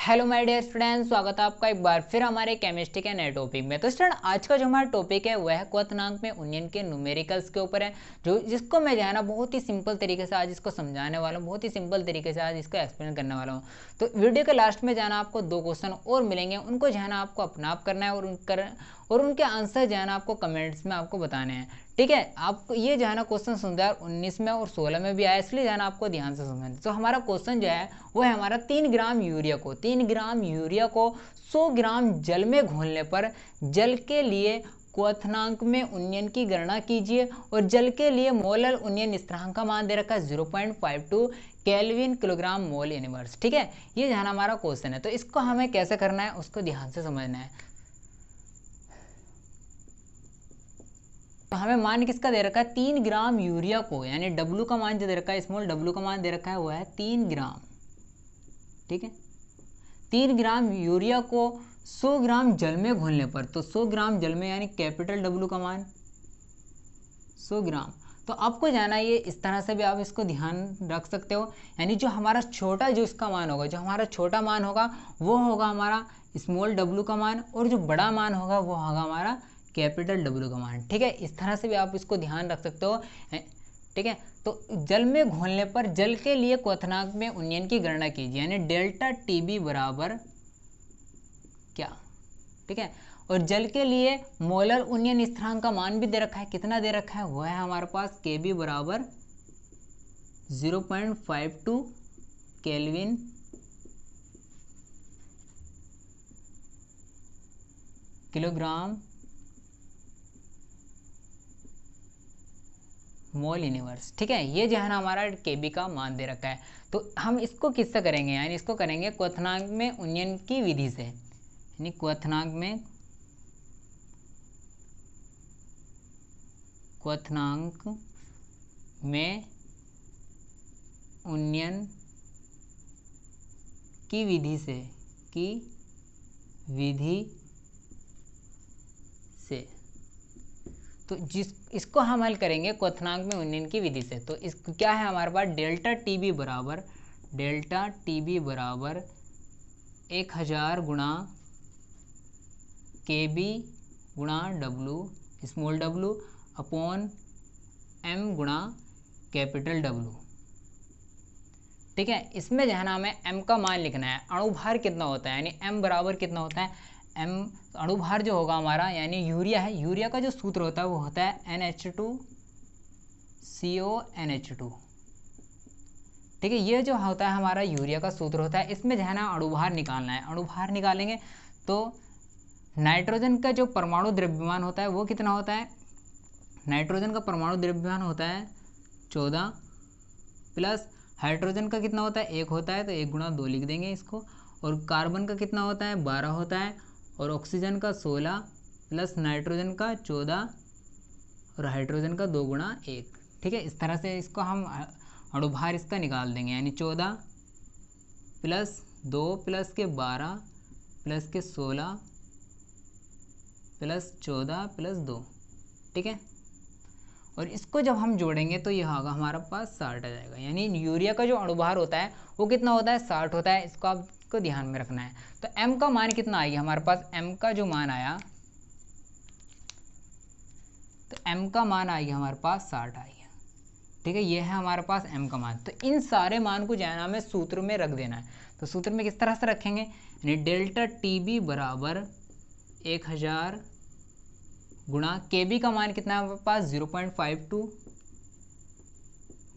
Hello my dear students, स्वागत है आपका एक बार फिर हमारे केमिस्ट्री के नए टॉपिक में। तो स्टूडेंट आज का जो हमारा टॉपिक है वह क्वथनांक में उन्नयन के न्यूमेरिकल्स के ऊपर है, जो जिसको मैं जो है ना बहुत ही सिंपल तरीके से आज इसको समझाने वाला हूँ, बहुत ही सिंपल तरीके से आज इसको एक्सप्लेन करने वाला हूँ। तो वीडियो के लास्ट में जाना आपको 2 क्वेश्चन और मिलेंगे, उनको जो है ना आपको अपना आप करना है और उनके आंसर जो है ना आपको कमेंट्स में आपको बताने हैं। ठीक है, आपको ये जो है ना क्वेश्चन 2019 में और 16 में भी आया, इसलिए जो है ना आपको ध्यान से समझना। तो हमारा क्वेश्चन जो है वो है हमारा 3 ग्राम यूरिया को 100 ग्राम जल में घोलने पर जल के लिए क्वथनांक में उन्नयन की गणना कीजिए। और जल के लिए मोलर उन्नयन स्थिरांक का मान दे रखा है 0.52 केल्विन किलोग्राम मोल इनवर्स। ठीक है, ये जो है ना हमारा क्वेश्चन है। तो इसको हमें कैसे करना है उसको ध्यान से समझना है। तो हमें मान किसका दे रखा है, 3 ग्राम यूरिया को, यानी W का मान जो दे रखा है, स्मॉल W का मान दे रखा है वो है 3 ग्राम। ठीक है, 3 ग्राम यूरिया को 100 ग्राम जल में घोलने पर, तो 100 ग्राम जल में यानी कैपिटल W का मान 100 ग्राम। तो आपको जाना ये इस तरह से भी आप इसको ध्यान रख सकते हो, यानी जो हमारा छोटा जो इसका मान होगा, जो हमारा छोटा मान होगा वो होगा हमारा स्मॉल W का मान, और जो बड़ा मान होगा वो होगा हमारा कैपिटल W का मान। ठीक है, इस तरह से भी आप इसको ध्यान रख सकते हो। ठीक है, तो जल में घोलने पर जल के लिए क्वथनांक में उन्नयन की गणना कीजिए, यानी डेल्टा TB बराबर क्या। ठीक है, और जल के लिए मोलर उन्नयन स्थिरांक का मान भी दे रखा है, कितना दे रखा है वो है हमारे पास KB बराबर 0.52 केल्विन किलोग्राम मोल यूनिवर्स। ठीक है, ये जो है ना हमारा KB का मान दे रखा है। तो हम इसको किससे करेंगे, यानी इसको करेंगे क्वथनांक में उन्नयन की विधि से, यानी क्वथनांक में उन्नयन की विधि से तो इसको हम हल करेंगे क्वथनांक में उन्नयन की विधि से। तो इस क्या है हमारे पास, डेल्टा TB बराबर 1000 गुणा KB गुणा W small W upon M गुणा कैपिटल W। ठीक है, इसमें जो है ना हमें M का मान लिखना है, अणुभार कितना होता है, यानी M बराबर कितना होता है, M अणुभार जो होगा हमारा, यानी यूरिया है, यूरिया का जो सूत्र होता है वो होता है NH2CO NH2। ठीक है, ये जो होता है हमारा यूरिया का सूत्र होता है। इसमें जो है ना अणुभार निकालना है, अणुभार निकालेंगे तो नाइट्रोजन का जो परमाणु द्रव्यमान होता है वो कितना होता है, नाइट्रोजन का परमाणु द्रव्यमान होता है 14 प्लस हाइड्रोजन का कितना होता है 1 होता है, तो 1 गुणा 2 लिख देंगे इसको। और कार्बन का कितना होता है 12 होता है, और ऑक्सीजन का 16 प्लस नाइट्रोजन का 14 और हाइड्रोजन का 2 गुणा 1। ठीक है, इस तरह से इसको हम अणुभार इसका निकाल देंगे, यानी 14 प्लस 2 प्लस के 12 प्लस के 16 प्लस 14 प्लस 2। ठीक है, और इसको जब हम जोड़ेंगे तो यह होगा हमारे पास 60 आ जाएगा, यानी यूरिया का जो अणुभार होता है वो कितना होता है 60 होता है। इसको आपको ध्यान में रखना है। तो M का मान कितना आएगा हमारे पास, M का जो मान आया, तो M का मान आएगा हमारे पास 60 आएगा। ठीक है, ये है हमारे पास M का मान। तो इन सारे मान को जो है ना हमें सूत्र में रख देना है। तो सूत्र में किस तरह से रखेंगे, यानी डेल्टा TB बराबर 1000 गुणा KB का मान कितना है हमारे पास 0.52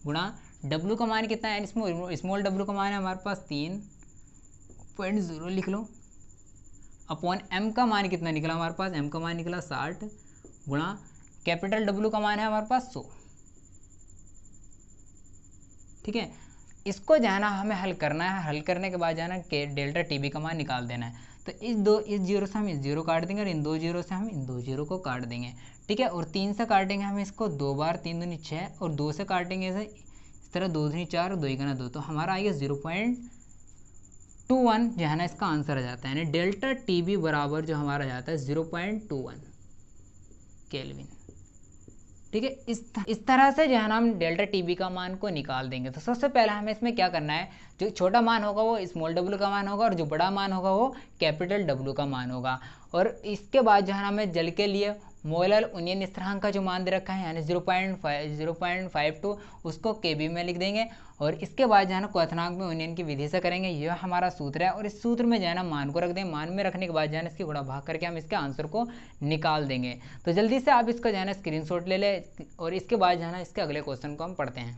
गुणा W का मान कितना है, स्मॉल W का मान है हमारे पास 3.0 लिख लो, अपॉन M का मान कितना निकला हमारे पास, M का मान निकला 60 गुणा कैपिटल W का मान है हमारे पास 100। ठीक है, इसको जाना हमें हल करना है, हल करने के बाद जाना के डेल्टा TB का मान निकाल देना है। तो इस जीरो से हम इस जीरो काट देंगे और इन 2 जीरो से हम इन 2 जीरो को काट देंगे। ठीक है, और 3 से काटेंगे हम इसको 2 बार, 3 दूनी 6, और 2 से काटेंगे इसे इस तरह 2 दूनी 4 और 2 गुना 2, तो हमारा आएगा 0.21 जो है ना इसका आंसर आ जाता है, यानी डेल्टा TB बराबर जो हमारा जाता है 0.21 केल्विन। ठीक है। इस तरह से जो है ना हम डेल्टा टी बी का मान को निकाल देंगे। तो सबसे पहले हमें इसमें क्या करना है, जो छोटा मान होगा वो स्मॉल डब्ल्यू का मान होगा और जो बड़ा मान होगा वो कैपिटल डब्ल्यू का मान होगा। और इसके बाद जो है ना हमें जल के लिए मोलर अनियन स्थिरांक का जो मान दे रखा है यानी 0.52 उसको केबी में लिख देंगे। और इसके बाद जो है ना क्वथनांक में अनियन की विधि से करेंगे, यह हमारा सूत्र है। और इस सूत्र में जो है ना मान को रख देंगे, मान में रखने के बाद जो है ना इसकी गुणा भाग करके हम इसके आंसर को निकाल देंगे। तो जल्दी से आप इसका जो है ना स्क्रीनशॉट ले ले और इसके बाद जो है ना इसके अगले क्वेश्चन को हम पढ़ते हैं।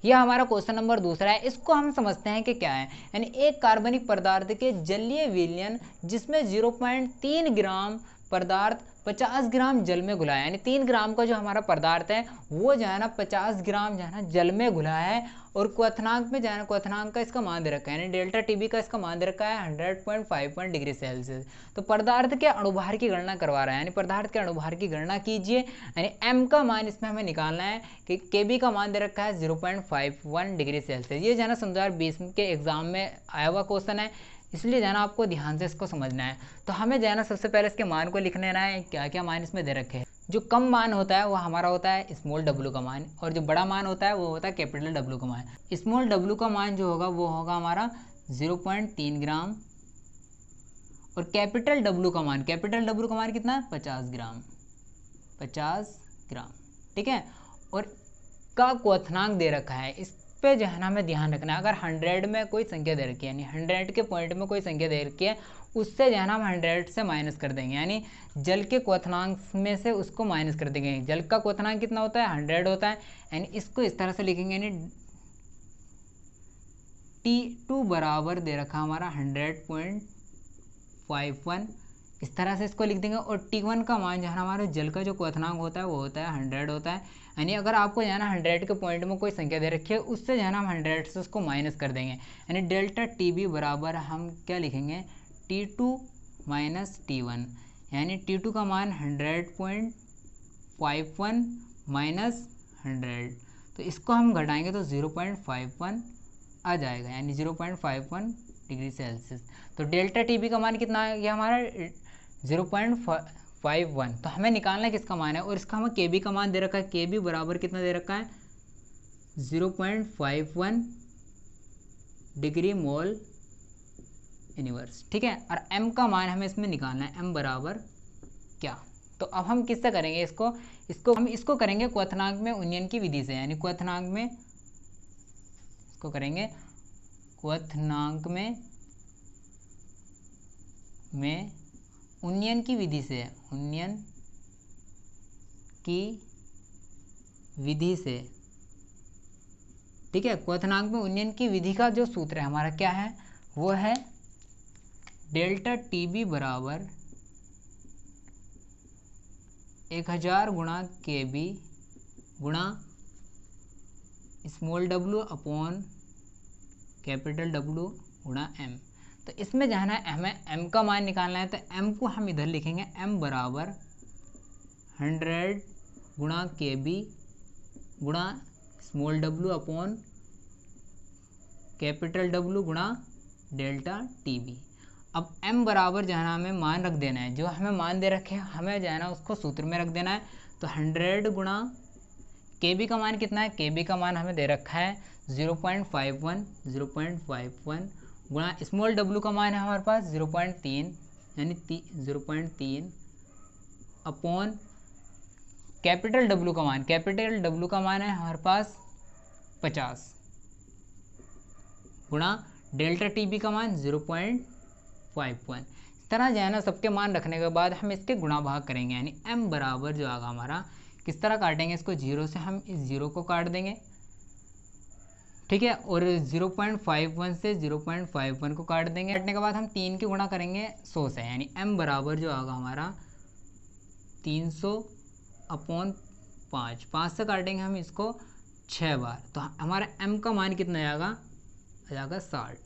यह हमारा क्वेश्चन नंबर दूसरा है। इसको हम समझते हैं कि क्या है, यानी एक कार्बनिक पदार्थ के जलीय विलयन जिसमें 0.3 ग्राम पदार्थ 50 ग्राम जल में घुला है, यानी 3 ग्राम का जो हमारा पदार्थ है वो जो है ना 50 ग्राम जो है ना जल में घुला है। और क्वथनांक में जो है ना क्वथनांक का इसका मान दे रखा है, यानी डेल्टा टीबी का इसका मान दे रखा है 100.51 डिग्री सेल्सियस। तो पदार्थ के अणुभार की गणना करवा रहा है, यानी पदार्थ के अणुभार की गणना कीजिए। यानी एम का मान इसमें हमें निकालना है कि केबी का मान दे रखा है 0.51 डिग्री सेल्सियस। ये जो है ना 2020 के एग्जाम में आया हुआ क्वेश्चन है, इसलिए जाना आपको ध्यान से इसको समझना है। तो हमें जाना सबसे पहले इसके मान को लिख लेना है, क्या क्या मान इसमें दे रखे हैं। जो कम मान होता है वो हमारा होता है स्मॉल डब्ल्यू का मान, और जो बड़ा मान होता है वो होता है कैपिटल डब्ल्यू का मान। स्मॉल डब्ल्यू का मान जो होगा वो होगा हमारा 0.3 ग्राम, और कैपिटल डब्ल्यू का मान कितना है 50 ग्राम, 50 ग्राम, ठीक है। और का क्वथनांक दे रखा है, इस पे जो है ना हमें ध्यान रखना है। अगर 100 में कोई संख्या दे रखी है, यानी 100 के पॉइंट में कोई संख्या दे रखी है, उससे जो है ना हम 100 से माइनस कर देंगे, यानी जल के क्वथनांक में से उसको माइनस कर देंगे। जल का क्वथनांक कितना होता है 100 होता है, यानी इसको इस तरह से लिखेंगे, यानी T2 बराबर दे रखा हमारा 100.51, इस तरह से इसको लिख देंगे। और T1 का मान जो है हमारे जल का जो क्वथनांक होता है वो होता है 100 होता है, यानी अगर आपको जो है ना 100 के पॉइंट में कोई संख्या दे रखी है उससे जो है ना हम 100 से उसको माइनस कर देंगे, यानी डेल्टा टीबी बराबर हम क्या लिखेंगे T2 माइनस T1, यानी T2 का मान 100.51 माइनस 100, तो इसको हम घटाएंगे तो 0.51 आ जाएगा, यानी 0.51 डिग्री सेल्सियस। तो डेल्टा टीबी का मान कितना आ गया हमारा 0.51। तो हमें निकालना है किसका मान है, और इसका हमें केबी का मान दे रखा है, केबी बराबर कितना दे रखा है 0.51 डिग्री मोल इनवर्स, ठीक है। और एम का मान हमें इसमें निकालना है, एम बराबर क्या। तो अब हम किससे करेंगे इसको करेंगे क्वथनांक में उन्नयन की विधि से, यानी क्वथनांक में इसको करेंगे क्वथनांक में उन्नयन की विधि से, उन्नयन की विधि से, ठीक है। क्वथनांक में उन्नयन की विधि का जो सूत्र है हमारा क्या है, वो है डेल्टा टीबी बराबर 1000 गुणा केबी गुणा small W upon capital W गुणा एम। तो इसमें जाना है हमें m का मान निकालना है, तो m को हम इधर लिखेंगे m बराबर 100 गुणा केबी गुणा small W upon capital W गुणा डेल्टा टीबी। अब m बराबर जो है ना हमें मान रख देना है, जो हमें मान दे रखे हैं हमें जो है ना उसको सूत्र में रख देना है। तो 100 गुणा केबी का मान कितना है, केबी का मान हमें दे रखा है 0.51 गुणा स्मॉल डब्ल्यू का मान है हमारे पास 0.3 यानी 0.3 अपॉन कैपिटल डब्ल्यू का मान है हमारे पास 50 गुणा डेल्टा टीबी का मान 0.51। इस तरह जो है ना सबके मान रखने के बाद हम इसके गुणा भाग करेंगे, यानी m बराबर जो आगा हमारा किस तरह काटेंगे इसको, 0 से हम इस 0 को काट देंगे, ठीक है। और 0.51 से 0.51 को काट देंगे, काटने के बाद हम 3 की गुणा करेंगे 100 से, यानी m बराबर जो आगा हमारा 300 अपॉन 5 से काटेंगे हम इसको 6 बार, तो हमारा m का मान कितना आ जाएगा 60,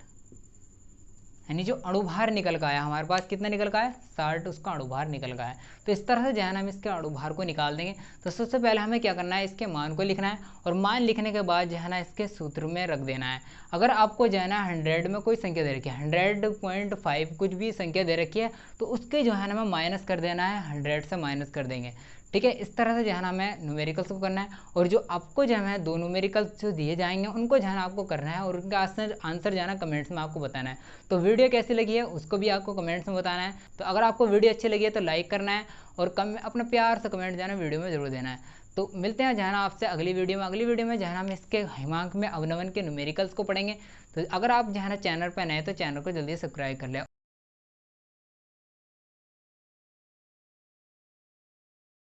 यानी जो अणुभार निकल का आया हमारे पास कितना निकल का है 60, उसका अणुभार निकल का है। तो इस तरह से जो है ना हम इसके अणुभार को निकाल देंगे। तो सबसे पहले हमें क्या करना है, इसके मान को लिखना है, और मान लिखने के बाद जो है ना इसके सूत्र में रख देना है। अगर आपको जो है ना 100 में कोई संख्या दे रखी है, 100.5 कुछ भी संख्या दे रखी है, तो उसके जो है ना हमें माइनस कर देना है, 100 से माइनस कर देंगे, ठीक है। इस तरह से जो है ना हमें न्यूमेरिकल्स को करना है, और जो आपको जो है 2 न्यूमेरिकल्स जो दिए जाएंगे उनको जो है ना आपको करना है, और उनका आंसर जो है ना कमेंट्स में आपको बताना है। तो वीडियो कैसी लगी है उसको भी आपको कमेंट्स में बताना है। तो अगर आपको वीडियो अच्छी लगी है तो लाइक करना है, और अपना प्यार से कमेंट जो है ना वीडियो में जरूर देना है। तो मिलते हैं जो है ना आपसे अगली वीडियो में। अगली वीडियो में जो है ना हम इसके हिमांक में अवनवन के न्यूमेरिकल्स को पढ़ेंगे। तो अगर आप जो है ना चैनल पर नए तो चैनल को जल्दी सब्सक्राइब कर लें।